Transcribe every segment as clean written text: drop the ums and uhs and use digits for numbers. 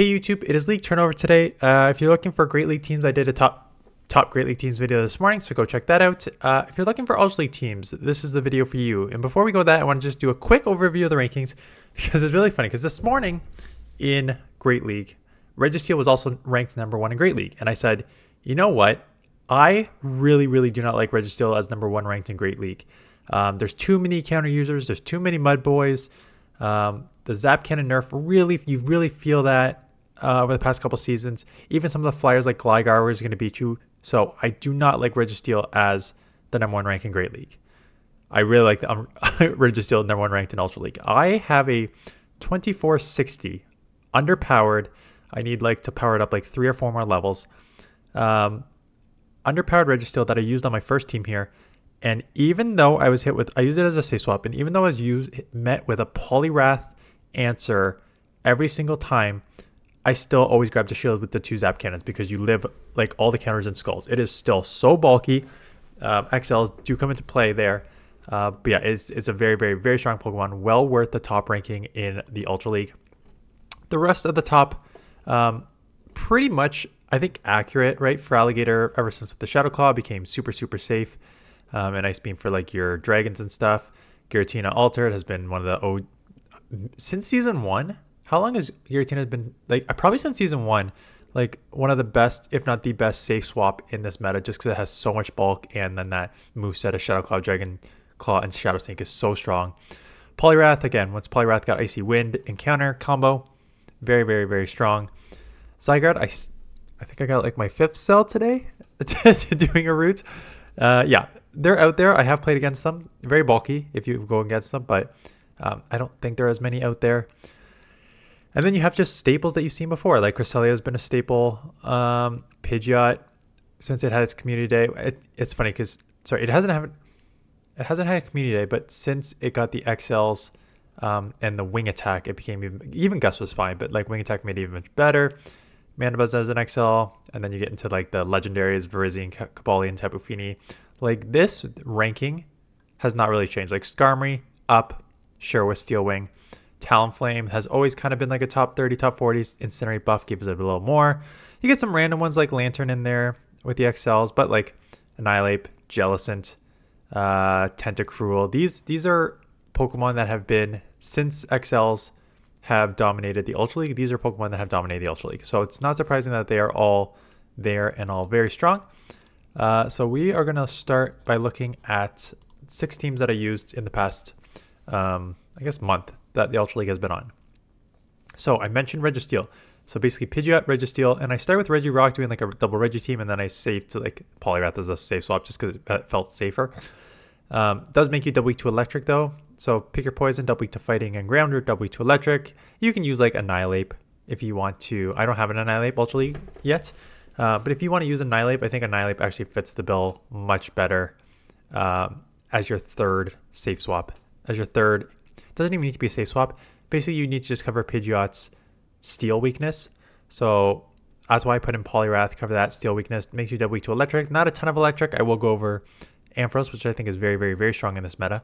Hey YouTube, it is League Turnover today. If you're looking for Great League teams, I did a top Great League teams video this morning, so go check that out. If you're looking for Ultra League teams, this is the video for you. And before we go to that, I want to just do a quick overview of the rankings because it's really funny. Because this morning in Great League, Registeel was also ranked #1 in Great League, and I said, you know what? I really do not like Registeel as #1 ranked in Great League. There's too many counter users. There's too many mud boys. The Zap Cannon nerf you really feel that over the past couple seasons. Even some of the flyers like Gligar is going to beat you. So I do not like Registeel as the #1 rank in Great League. I really like the Registeel #1 ranked in Ultra League. I have a 2460 underpowered. I need to power it up 3 or 4 more levels. Underpowered Registeel that I used on my first team here. And even though I used it as a safe swap, and even though I was met with a Poliwrath answer every single time, I still always grab the shield with the 2 Zap Cannons because you live all the counters and skulls. It is still so bulky. XLs do come into play there. But yeah, it's a very strong Pokemon. Well worth the top ranking in the Ultra League. The rest of the top, pretty much, I think, accurate, right? For Alligator, ever since the Shadow Claw became super safe. And Ice Beam for your dragons and stuff. Giratina Altered has been one of the since season 1. How long has Giratina been probably since season 1? One of the best, if not the best, safe swap in this meta, just because it has so much bulk, and then that moveset of Shadow Claw, Dragon Claw, and Shadow Sneak is so strong. Poliwrath, again, once Poliwrath got Icy Wind encounter combo, very strong. Zygarde, I think I got my 5th cell today doing a route. Yeah, they're out there. I have played against them. Very bulky if you go against them, but I don't think there are as many out there. And then you have just staples that you've seen before. Cresselia has been a staple. Pidgeot, since it had its community day. It's funny because, sorry, it hasn't had a community day, but since it got the XLs and the wing attack, it became even Gus was fine, but wing attack made it even much better. Mandibuzz as an XL, and then you get into the legendaries, Virizion, Cobalion, Tapu Fini. This ranking has not really changed. Skarmory up, sure, with Steel Wing. Talonflame has always kind of been a top 30, top 40s. Incinerate buff gives it a little more. You get some random ones like Lantern in there with the XLs, but Annihilate, Jellicent, Tentacruel. These are Pokemon that have been, since XLs have dominated the Ultra League, these are Pokemon that have dominated the Ultra League. So it's not surprising that they are all there and all very strong. So we are going to start by looking at 6 teams that I used in the past, I guess, month that the Ultra League has been on. So I mentioned Registeel. So basically Pidgeot, Registeel, and I started with Regirock doing a double Regi team, and then I saved to Poliwrath as a safe swap just because it felt safer. Does make you double weak to electric though. So pick your poison, double weak to fighting and grounder, double weak to electric. You can use Annihilate if you want to. I don't have an Annihilate Ultra League yet. But if you want to use Annihilate, I think Annihilate actually fits the bill much better as your 3rd safe swap. As your 3rd, it doesn't even need to be a safe swap. Basically, you need to just cover Pidgeot's steel weakness. So that's why I put in Poliwrath, cover that steel weakness. Makes you double weak to electric. Not a ton of electric. I will go over Ampharos, which I think is very strong in this meta.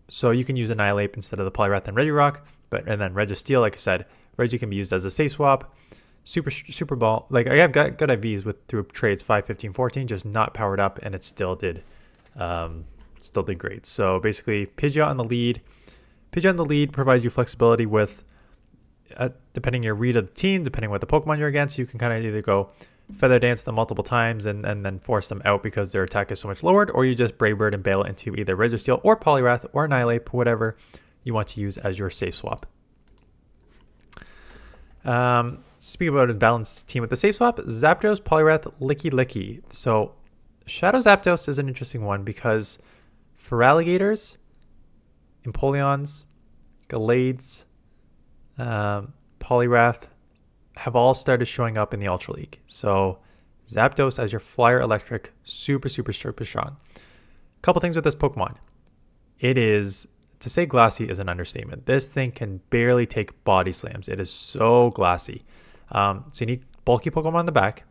So you can use Annihilate instead of the Poliwrath and Regirock. And then Registeel, like I said, Regi can be used as a safe swap. Super ball. I have got good IVs through trades 5, 15, 14, just not powered up, and it still did great. So basically, Pidgeot on the lead. Pidgeot on the lead provides you flexibility with, depending on your read of the team, depending on what the Pokemon you're against, you can kind of either go Feather Dance them multiple times and then force them out because their attack is so much lowered, or you just Brave Bird and bail it into either Registeel or Poliwrath or Annihilate, whatever you want to use as your safe swap. Speaking about a balanced team with the safe swap, Zapdos, Poliwrath, Licky. So Shadow Zapdos is an interesting one because for Alligators, Empoleons, Gallades, Poliwrath have all started showing up in the Ultra League. So Zapdos as your flyer electric, super strong. Couple things with this Pokemon. It is, to say glassy is an understatement. This thing can barely take body slams. It is so glassy. So you need bulky Pokemon on the back.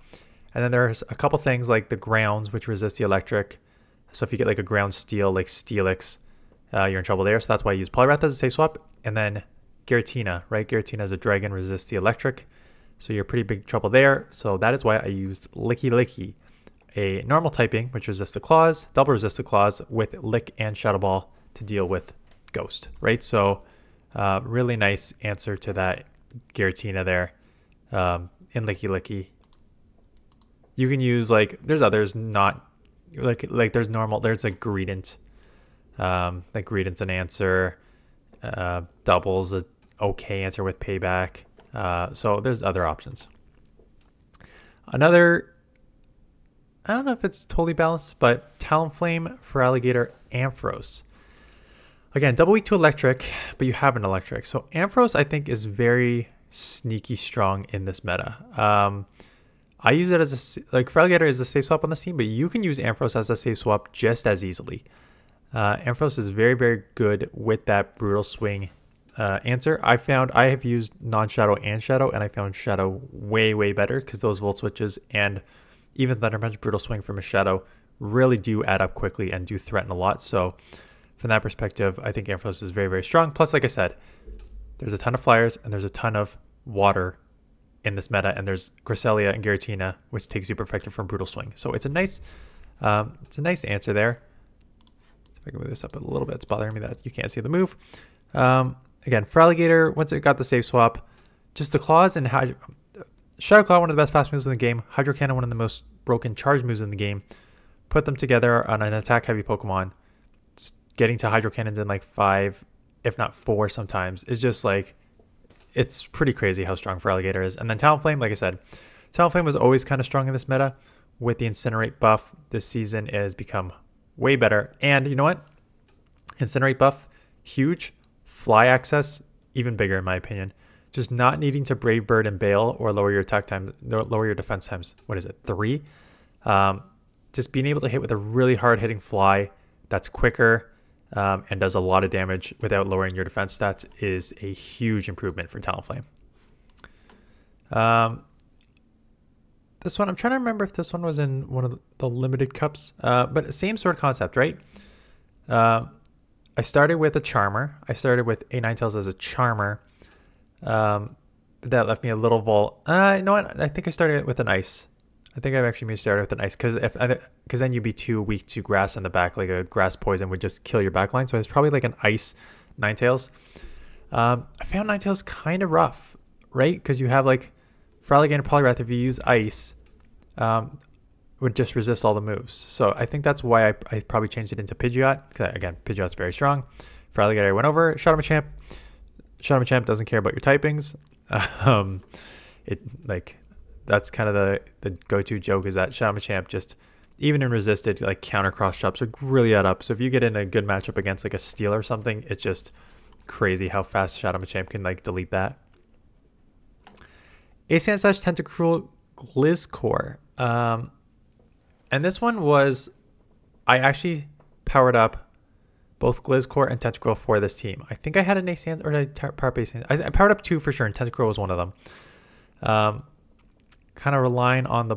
And then there's a couple things like the grounds, which resist the electric. So if you get a ground steel like Steelix, you're in trouble there. So that's why I use Poliwrath as a safe swap. And then Giratina, right? Giratina is a dragon, resists the electric. So you're pretty big trouble there. So that is why I used Lickilicky, a normal typing, which resists the claws, double resist the claws with Lick and Shadow Ball to deal with Ghost, right? So really nice answer to that Giratina there in Lickilicky. You can use like, there's others not, like there's normal, there's like Greedent. Like Greedent's an answer. Double's a okay answer with payback. So there's other options. Another, I don't know if it's totally balanced, but Talonflame, Feraligatr, Ampharos. Again, double weak to electric, but you have an electric. So Ampharos, I think, is very sneaky strong in this meta. I use it as a, like Feraligatr is a safe swap on this team, but you can use Ampharos as a safe swap just as easily. Ampharos is very, very good with that Brutal Swing answer. I have used non-Shadow and Shadow, and I found Shadow way, way better because those Volt Switches and even Thunder Punch Brutal Swing from a Shadow really do add up quickly and do threaten a lot. So from that perspective, I think Ampharos is very, very strong. Plus, like I said, there's a ton of flyers and there's a ton of water in this meta, and there's Cresselia and Giratina, which take super effective from Brutal Swing. So it's a nice answer there. If I can move this up a little bit, it's bothering me that you can't see the move. Again, Feraligatr, once it got the safe swap, just the claws and Shadow Claw, one of the best fast moves in the game. Hydro Cannon, one of the most broken charge moves in the game. Put them together on an attack heavy Pokemon. Getting to Hydro Cannons in like 5, if not 4 sometimes, is just like, it's pretty crazy how strong Feraligatr is. And then Talonflame, like I said, Talonflame was always kind of strong in this meta. With the Incinerate buff, this season has become way better. And you know what? Incinerate buff, huge. Fly access, even bigger in my opinion. Just not needing to Brave Bird and Bail or lower your attack time, lower your defense times. What is it? 3. Just being able to hit with a really hard hitting fly that's quicker and does a lot of damage without lowering your defense stats is a huge improvement for Talonflame. This one, I'm trying to remember if this one was in one of the limited cups, but same sort of concept, right? I started with a Charmer. I started with a Ninetales as a Charmer. That left me a little Volt. You know what? I think I started with an Ice. I think I've actually maybe started with an Ice because then you'd be too weak to Grass in the back. Like a Grass Poison would just kill your backline. So it's probably like an Ice Ninetales. I found Ninetales kind of rough, right? Because you have like Feraligatr and Poliwrath. If you use Ice, would just resist all the moves. So I think that's why I probably changed it into Pidgeot. Again, Pidgeot's very strong. Feraligatr I went over. Shadow Machamp. Shadow Machamp doesn't care about your typings. That's kind of the go-to joke is that Shadow Machamp just, even in resisted, like counter cross chops would really add up. So if you get in a good matchup against like a Steel or something, it's just crazy how fast Shadow Machamp can like delete that. Sand/slash Tentacruel Gliscor. And this one was, I actually powered up both Gliscor and Tentacruel for this team. I think I had an Ace or a power base. I powered up 2 for sure, and Tentacruel was one of them. Kind of relying on the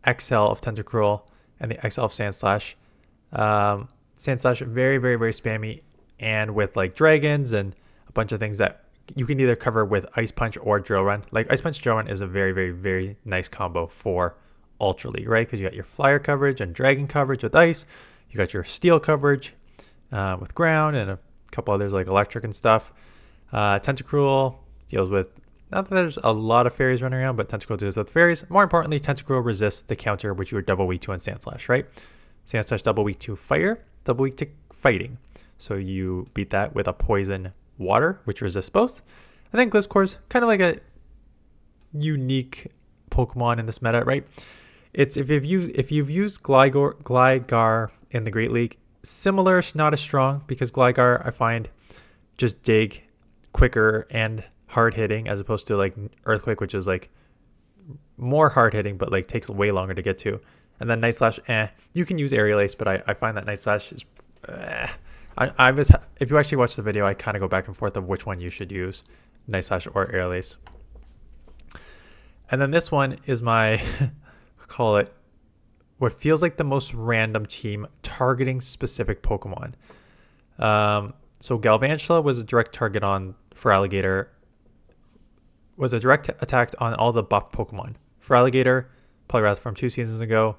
XL of Tentacruel and the XL of Sandslash. Sandslash very, very, very spammy, and with like dragons and a bunch of things that you can either cover with Ice Punch or Drill Run. Like Ice Punch Drill Run is a very, very, very nice combo for Ultra League, right? Because you got your Flyer coverage and Dragon coverage with Ice. You got your Steel coverage with Ground and a couple others like Electric and stuff. Tentacruel deals with, not that there's a lot of fairies running around, but Tentacruel deals with fairies. More importantly, Tentacruel resists the counter, which you are double weak to on Sandslash, right? Sandslash double weak to fire, double weak to fighting. So you beat that with a poison water, which resists both. I think Gliscor's kind of like a unique Pokemon in this meta, right? It's if you've used Gligar in the Great League, similar, not as strong, because Gligar I find just dig quicker and hard hitting as opposed to like Earthquake, which is like more hard hitting but like takes way longer to get to. And then Night Slash, you can use Aerial Ace, but I find that Night Slash is if you actually watch the video, I kind of go back and forth of which one you should use, Night Slash or Aerial Ace. And then this one is my call it what feels like the most random team targeting specific Pokemon. So Galvantula was a direct target on Feraligatr was a direct attack on all the buff Pokemon. Feraligatr, Poliwrath from 2 seasons ago,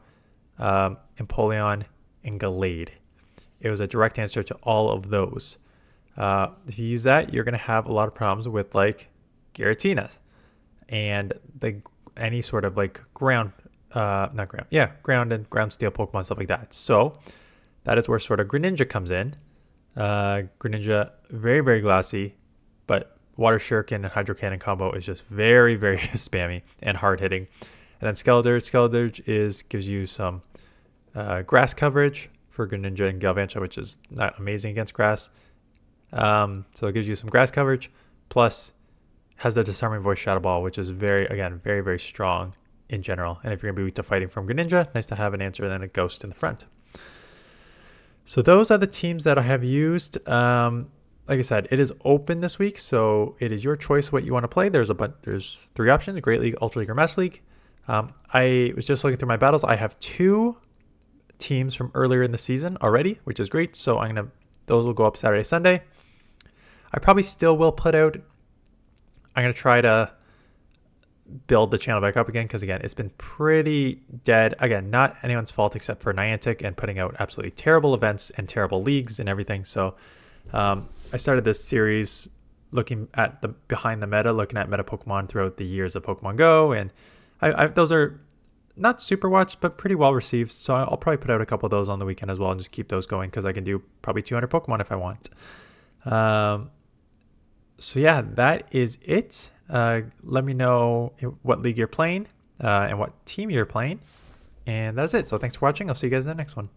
Empoleon, and Gallade. It was a direct answer to all of those. If you use that, you're going to have a lot of problems with like Giratina and any sort of like ground and ground steel Pokemon, stuff like that. So that is where sort of Greninja comes in. Greninja, very, very glassy, but Water Shuriken and Hydro Cannon combo is just very, very spammy and hard hitting. And then Skeledirge. Skeledirge gives you some grass coverage for Greninja and Galvantula, which is not amazing against grass. So it gives you some grass coverage, plus has the Disarming Voice Shadow Ball, which is very, very strong in general. And if you're going to be weak to fighting from Greninja, nice to have an answer and then a Ghost in the front. So those are the teams that I have used. Like I said, it is open this week, so it is your choice what you want to play. There's 3 options: Great League, Ultra League, or Master League. I was just looking through my battles. I have 2 teams from earlier in the season already, which is great. So those will go up Saturday, Sunday. I probably still will put out. I'm gonna try to build the channel back up again, because again, it's been pretty dead. Again, not anyone's fault except for Niantic and putting out absolutely terrible events and terrible leagues and everything. So I started this series looking at behind the meta, looking at meta Pokemon throughout the years of Pokemon Go, and those are not super watched, but pretty well received. So I'll probably put out a couple of those on the weekend as well and just keep those going, because I can do probably 200 Pokemon if I want. So yeah, that is it. Let me know what league you're playing and what team you're playing. And that's it. So thanks for watching. I'll see you guys in the next one.